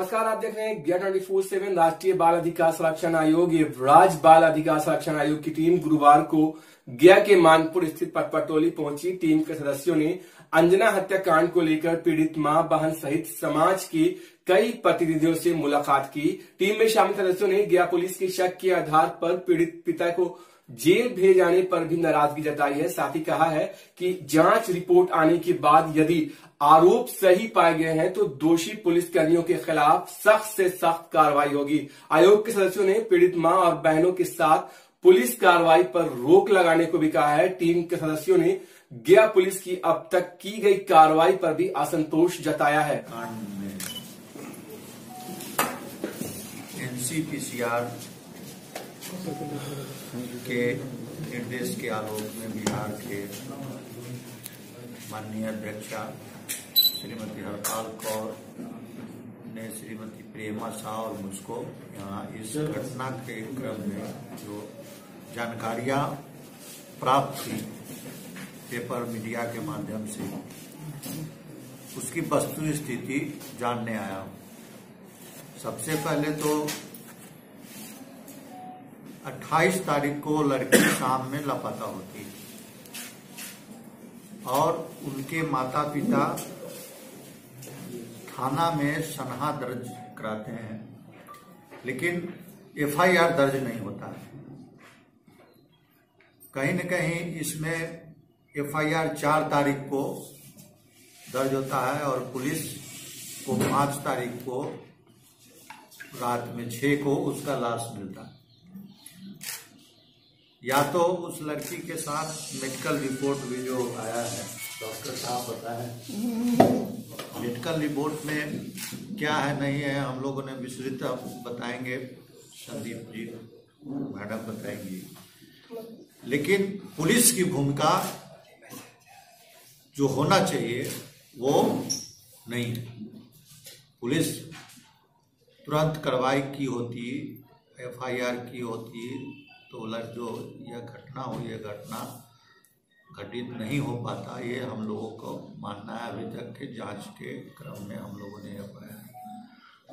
नमस्कार, आप देख रहे हैं गया 24/7 राष्ट्रीय बाल अधिकार संरक्षण आयोग। ये राज्य बाल अधिकार संरक्षण आयोग की टीम गुरुवार को गया के मानपुर स्थित पटपटोली पहुंची। टीम के सदस्यों ने अंजना हत्याकांड को लेकर पीड़ित मां बहन सहित समाज के कई प्रतिनिधियों से मुलाकात की। टीम में शामिल सदस्यों ने गया पुलिस के शक के आधार पर पीड़ित पिता को जेल भेजे जाने पर भी नाराजगी जताई है। साथ ही कहा है कि जांच रिपोर्ट आने के बाद यदि आरोप सही पाए गए हैं तो दोषी पुलिसकर्मियों के खिलाफ सख्त से सख्त कार्रवाई होगी। आयोग के सदस्यों ने पीड़ित मां और बहनों के साथ पुलिस कार्रवाई पर रोक लगाने को भी कहा है। टीम के सदस्यों ने गया पुलिस की अब तक की गई कार्रवाई पर भी असंतोष जताया है। एनसीपीसीआर के निर्देश के आलोक में बिहार के माननीय अध्यक्षा श्रीमती हरपाल कौर ने श्रीमती प्रेमा शाह और मुझको यहाँ इस घटना के क्रम में जो जानकारियां प्राप्त हुई पेपर मीडिया के माध्यम से, उसकी वस्तु स्थिति जानने आया हूँ। सबसे पहले तो 28 तारीख को लड़की शाम में लापता होती है और उनके माता पिता थाना में सनहा दर्ज कराते हैं, लेकिन एफआईआर दर्ज नहीं होता है। कहीं न कहीं इसमें एफआईआर 4 तारीख को दर्ज होता है और पुलिस को 5 तारीख को रात में 6 को उसका लाश मिलता है। या तो उस लड़की के साथ मेडिकल रिपोर्ट भी जो आया है, डॉक्टर साहब बताएं मेडिकल रिपोर्ट में क्या है नहीं है, हम लोगों ने विस्तृत बताएंगे, संदीप जी मैडम बताएंगी। लेकिन पुलिस की भूमिका जो होना चाहिए वो नहीं है। पुलिस तुरंत कार्रवाई की होती, एफआईआर की होती तो जो यह घटना हो, यह घटना घटित नहीं हो पाता। ये हम लोगों को मानना है। अभी तक के जांच के क्रम में हम लोगों ने यह पाया।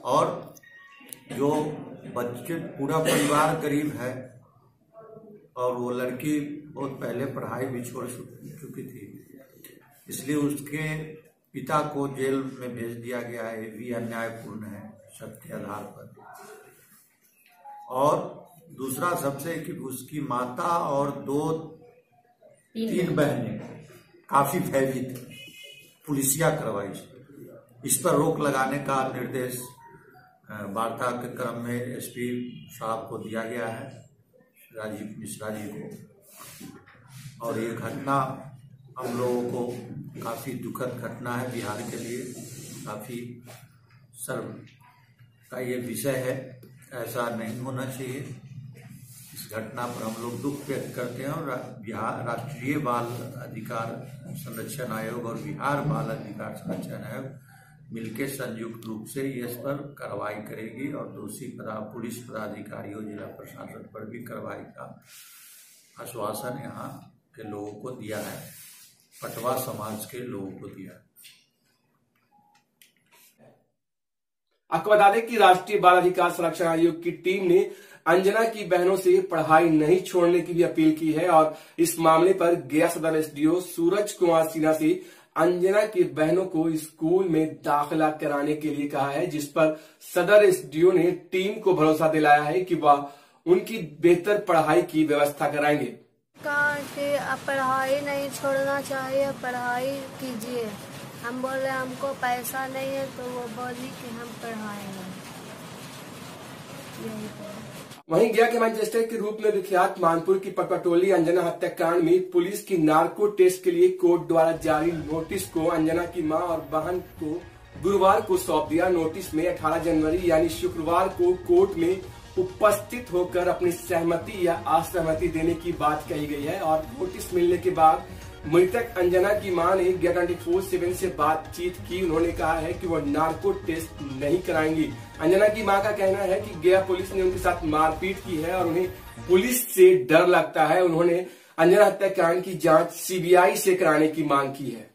और जो बच्चे पूरा परिवार गरीब है और वो लड़की बहुत पहले पढ़ाई भी छोड़ चुकी थी, इसलिए उसके पिता को जेल में भेज दिया गया है। ये भी अन्यायपूर्ण है शक के आधार पर। और दूसरा सबसे कि उसकी माता और 3 बहनें काफी भयभीत थी पुलिसिया कार्रवाई से। इस पर रोक लगाने का निर्देश वार्ता के क्रम में एसपी साहब को दिया गया है, राजीव मिश्रा जी को। और ये घटना हम लोगों को काफी दुखद घटना है, बिहार के लिए काफी शर्म का ये विषय है। ऐसा नहीं होना चाहिए। इस घटना पर हम लोग दुख व्यक्त करते हैं और बिहार राष्ट्रीय बाल अधिकार संरक्षण आयोग और बिहार बाल अधिकार संरक्षण आयोग मिलकर संयुक्त रूप से इस पर कार्रवाई करेगी और दोषी पुलिस पदाधिकारियों, जिला प्रशासन पर भी कार्रवाई का आश्वासन यहाँ के लोगों को दिया है, पटवा समाज के लोगों को दिया है। आपको बता दें कि राष्ट्रीय बाल अधिकार संरक्षण आयोग की टीम ने अंजना की बहनों से पढ़ाई नहीं छोड़ने की भी अपील की है और इस मामले पर गया सदर एसडीओ सूरज कुमार सिन्हा से अंजना की बहनों को स्कूल में दाखिला कराने के लिए कहा है, जिस पर सदर एसडीओ ने टीम को भरोसा दिलाया है कि वह उनकी बेहतर पढ़ाई की व्यवस्था कराएंगे। कहा कि आप पढ़ाई नहीं छोड़ना चाहिए, पढ़ाई कीजिए। हम बोले हमको पैसा नहीं है, तो वो बोली कि हम पढ़ाएंगे। वहीं गया के मैनचेस्टर के रूप में विख्यात मानपुर की पटपटोली अंजना हत्याकांड में पुलिस की नार्को टेस्ट के लिए कोर्ट द्वारा जारी नोटिस को अंजना की मां और बहन को गुरुवार को सौंप दिया। नोटिस में 18 जनवरी यानी शुक्रवार को कोर्ट में उपस्थित होकर अपनी सहमति या असहमति देने की बात कही गई है और नोटिस मिलने के बाद मृतक अंजना की मां ने गया 24/7 से बातचीत की। उन्होंने कहा है कि वह नार्को टेस्ट नहीं कराएंगी। अंजना की मां का कहना है कि गया पुलिस ने उनके साथ मारपीट की है और उन्हें पुलिस से डर लगता है। उन्होंने अंजना हत्याकांड की जांच सीबीआई से कराने की मांग की है।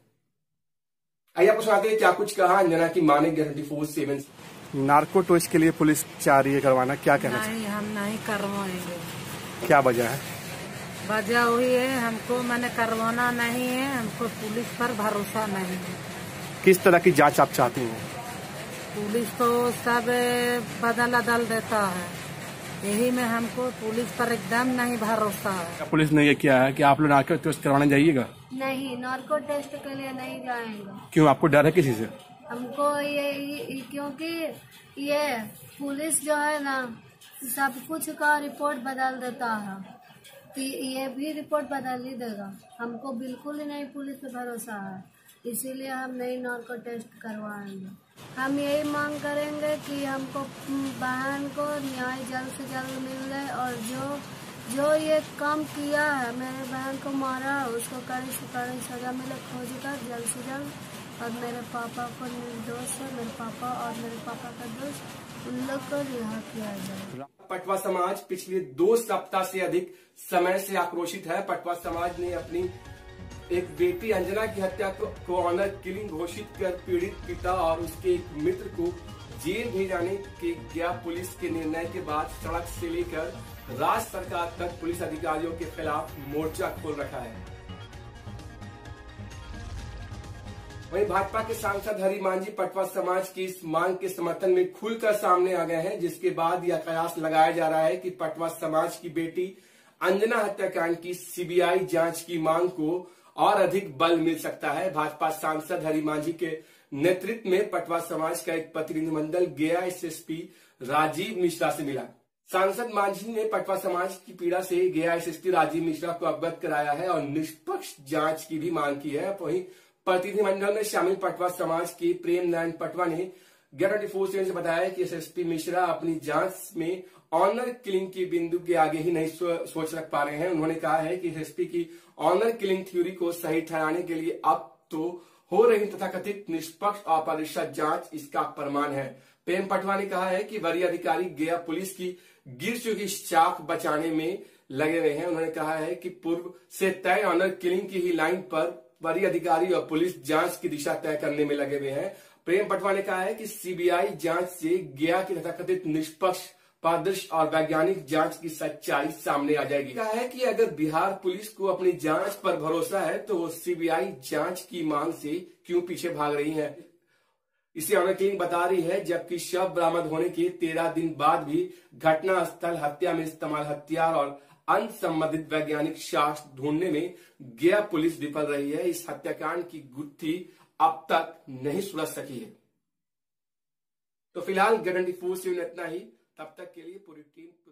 आइए आपको सुनाते हैं क्या कुछ कहा अंजना की मां ने 24/7। नार्को टेस्ट के लिए पुलिस चाह रही है करवाना, क्या कहना चाहिए? नहीं, हम नहीं करवाएंगे। क्या वजह है? वजह वही है, हमको मैंने करवाना नहीं है, हमको पुलिस पर भरोसा नहीं है। किस तरह की जांच आप चाहती हैं? पुलिस तो सब बदल अदल देता है, यही में हमको पुलिस पर एकदम नहीं भरोसा है। पुलिस ने ये किया है कि आप लोग नार्को टेस्ट करवाने जाइएगा? नहीं, नार्को टेस्ट के लिए नहीं जाएंगे। क्यों, आपको डर है किसी से? हमको ये क्योंकि ये पुलिस जो है ना सब कुछ का रिपोर्ट बदल देता है, तो ये भी रिपोर्ट बदल ही देगा। हमको बिल्कुल ही नहीं पुलिस पे भरोसा है, इसीलिए हम नहीं नार्को टेस्ट करवाएंगे। हम यही मांग करेंगे कि हमको बहन को न्याय जल्द से जल्द मिल जाए, और जो ये काम किया है, मेरे बहन को मारा, उसको कड़ी से कड़ी सजा मिले, खोज कर जल्द से जल्द। और मेरे पापा को निर्दोष है, मेरे पापा और मेरे पापा का दोस्त, उन लोग को रिहा किया जाए। पटवा समाज पिछले 2 सप्ताह से अधिक समय से आक्रोशित है। पटवा समाज ने अपनी एक बेटी अंजना की हत्या को ऑनर किलिंग घोषित कर पीड़ित पिता और उसके एक मित्र को जेल भेजाने के गया पुलिस के निर्णय के बाद सड़क से लेकर राज्य सरकार तक पुलिस अधिकारियों के खिलाफ मोर्चा खोल रखा है। वहीं भाजपा के सांसद हरि मांझी पटवा समाज की इस मांग के समर्थन में खुलकर सामने आ गए हैं, जिसके बाद यह कयास लगाया जा रहा है कि पटवा समाज की बेटी अंजना हत्याकांड की सीबीआई जांच की मांग को और अधिक बल मिल सकता है। भाजपा सांसद हरि मांझी के नेतृत्व में पटवा समाज का एक प्रतिनिधिमंडल गया एसएसपी राजीव मिश्रा से मिला। सांसद मांझी ने पटवा समाज की पीड़ा से गया एसएसपी राजीव मिश्रा को अवगत कराया है और निष्पक्ष जांच की भी मांग की है। वहीं प्रतिनिधिमंडल में शामिल पटवा समाज के प्रेम नारायण पटवा ने गया 24/7 से बताया कि एसएसपी मिश्रा अपनी जांच में ऑनर किलिंग के बिंदु के आगे ही नहीं सोच रख पा रहे हैं। उन्होंने कहा है कि एसएसपी की ऑनर किलिंग थ्योरी को सही ठहराने के लिए अब तो हो रही तथाकथित निष्पक्ष और पारदर्शी जांच इसका प्रमाण है। प्रेम पटवा ने कहा है कि वरीय अधिकारी गया पुलिस की गिर चुकी चाक बचाने में लगे हुए हैं। उन्होंने कहा है कि पूर्व से तय ऑनर किलिंग की ही लाइन पर वरीय अधिकारी और पुलिस जांच की दिशा तय करने में लगे हुए हैं। प्रेम पटवा ने कहा है कि सीबीआई जांच से गया की तथाकथित निष्पक्ष, पारदर्शी और वैज्ञानिक जांच की सच्चाई सामने आ जाएगी। कहा है कि अगर बिहार पुलिस को अपनी जांच पर भरोसा है तो वो सीबीआई जांच की मांग से क्यों पीछे भाग रही है। इसे ऑनर किलिंग बता रही है, जबकि शव बरामद होने के 13 दिन बाद भी घटनास्थल हत्या में इस्तेमाल हथियार और अन्य संबंधित वैज्ञानिक साक्ष्य ढूंढने में गया पुलिस विफल रही है। इस हत्याकांड की गुत्थी अब तक नहीं सुलझ सकी है। तो फिलहाल गया 24 से इतना ही। तब तक के लिए पूरी टीम को